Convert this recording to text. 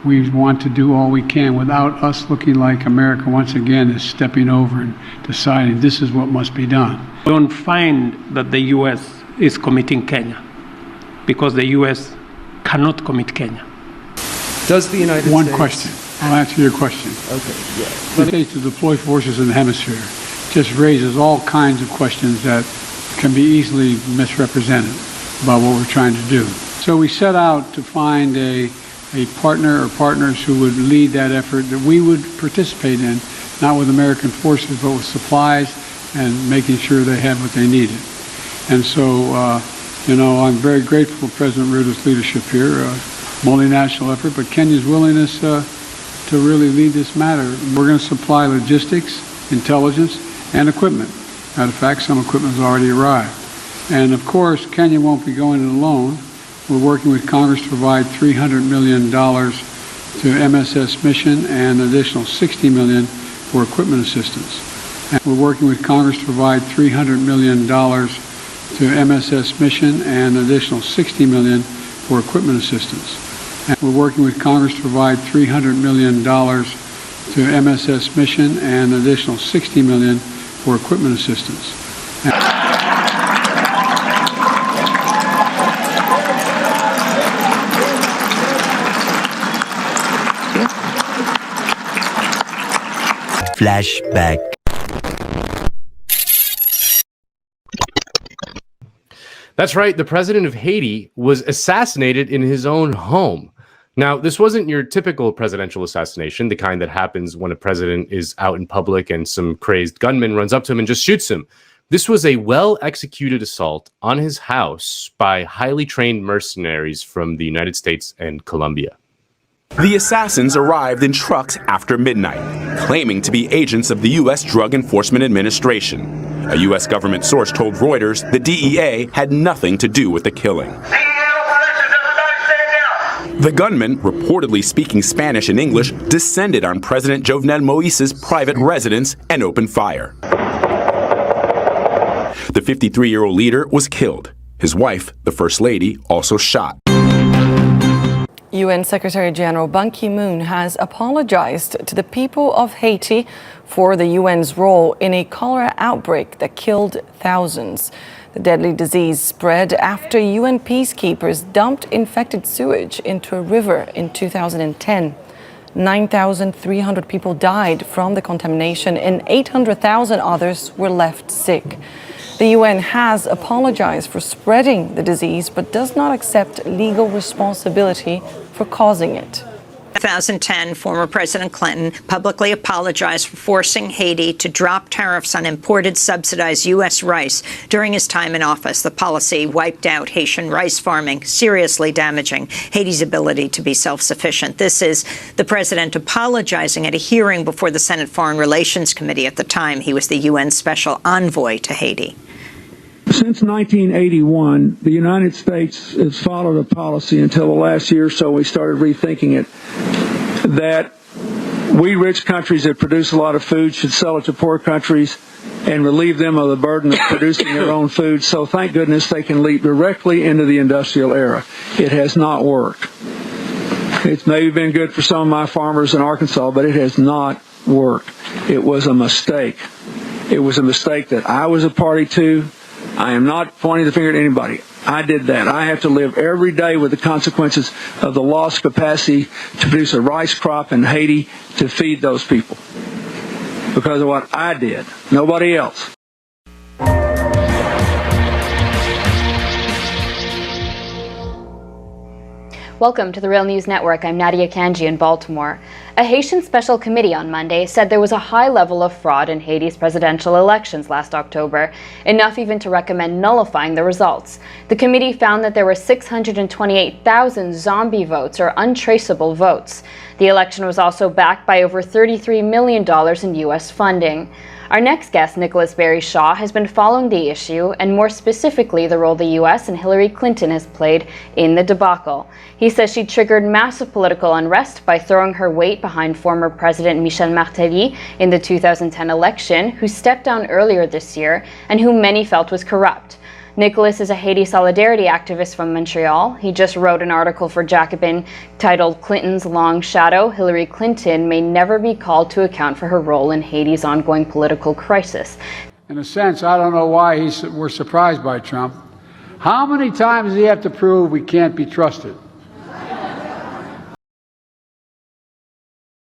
We want to do all we can without us looking like America once again is stepping over and deciding this is what must be done. We don't find that the U.S. is committing Kenya because the U.S. cannot commit Kenya. Does the United One States... question. I'll answer your question. Okay, yeah. The States to deploy forces in the hemisphere just raises all kinds of questions that can be easily misrepresented about what we're trying to do. So we set out to find a partner or partners who would lead that effort that we would participate in, not with American forces, but with supplies and making sure they have what they needed. And so, I'm very grateful for President Ruto's leadership here, multinational effort, but Kenya's willingness to really lead this matter. We're going to supply logistics, intelligence, and equipment. Matter of fact, some equipment has already arrived. And of course, Kenya won't be going it alone. We're working with Congress to provide $300 million to MSS Mission and an additional $60 million for equipment assistance. And we're working with Congress to provide $300 million to MSS Mission and an additional $60 million for equipment assistance. And we're working with Congress to provide $300 million to MSS Mission and an additional $60 million for equipment assistance. Flashback. That's right, the president of Haiti was assassinated in his own home. Now, this wasn't your typical presidential assassination, the kind that happens when a president is out in public and some crazed gunman runs up to him and just shoots him. This was a well-executed assault on his house by highly trained mercenaries from the United States and Colombia. The assassins arrived in trucks after midnight, claiming to be agents of the U.S. Drug Enforcement Administration. A U.S. government source told Reuters the DEA had nothing to do with the killing. The gunman, reportedly speaking Spanish and English, descended on President Jovenel Moise's private residence and opened fire. The 53-year-old leader was killed. His wife, the First Lady, also shot. UN Secretary General Ban Ki-moon has apologized to the people of Haiti for the UN's role in a cholera outbreak that killed thousands. The deadly disease spread after UN peacekeepers dumped infected sewage into a river in 2010. 9,300 people died from the contamination and 800,000 others were left sick. The UN has apologized for spreading the disease but does not accept legal responsibility for causing it. In 2010, former President Clinton publicly apologized for forcing Haiti to drop tariffs on imported subsidized U.S. rice during his time in office. The policy wiped out Haitian rice farming, seriously damaging Haiti's ability to be self-sufficient. This is the president apologizing at a hearing before the Senate Foreign Relations Committee. At the time, he was the UN special envoy to Haiti. Since 1981, the United States has followed a policy until the last year or so we started rethinking it, that we rich countries that produce a lot of food should sell it to poor countries and relieve them of the burden of producing their own food. So thank goodness they can leap directly into the industrial era. It has not worked. It's maybe been good for some of my farmers in Arkansas, but it has not worked. It was a mistake. It was a mistake that I was a party to. I am not pointing the finger at anybody. I did that. I have to live every day with the consequences of the lost capacity to produce a rice crop in Haiti to feed those people because of what I did. Nobody else. Welcome to the Real News Network. I'm Nadia Kanji in Baltimore. A Haitian special committee on Monday said there was a high level of fraud in Haiti's presidential elections last October, enough even to recommend nullifying the results. The committee found that there were 628,000 zombie votes or untraceable votes. The election was also backed by over $33 million in U.S. funding. Our next guest, Nicholas Berry Shaw, has been following the issue and more specifically the role the U.S. and Hillary Clinton has played in the debacle. He says she triggered massive political unrest by throwing her weight behind former President Michel Martelly in the 2010 election, who stepped down earlier this year and whom many felt was corrupt. Nicholas is a Haiti solidarity activist from Montreal. He just wrote an article for Jacobin titled "Clinton's Long Shadow: Hillary Clinton May Never Be Called to Account for Her Role in Haiti's Ongoing Political Crisis." In a sense, I don't know why we're surprised by Trump. How many times does he have to prove we can't be trusted?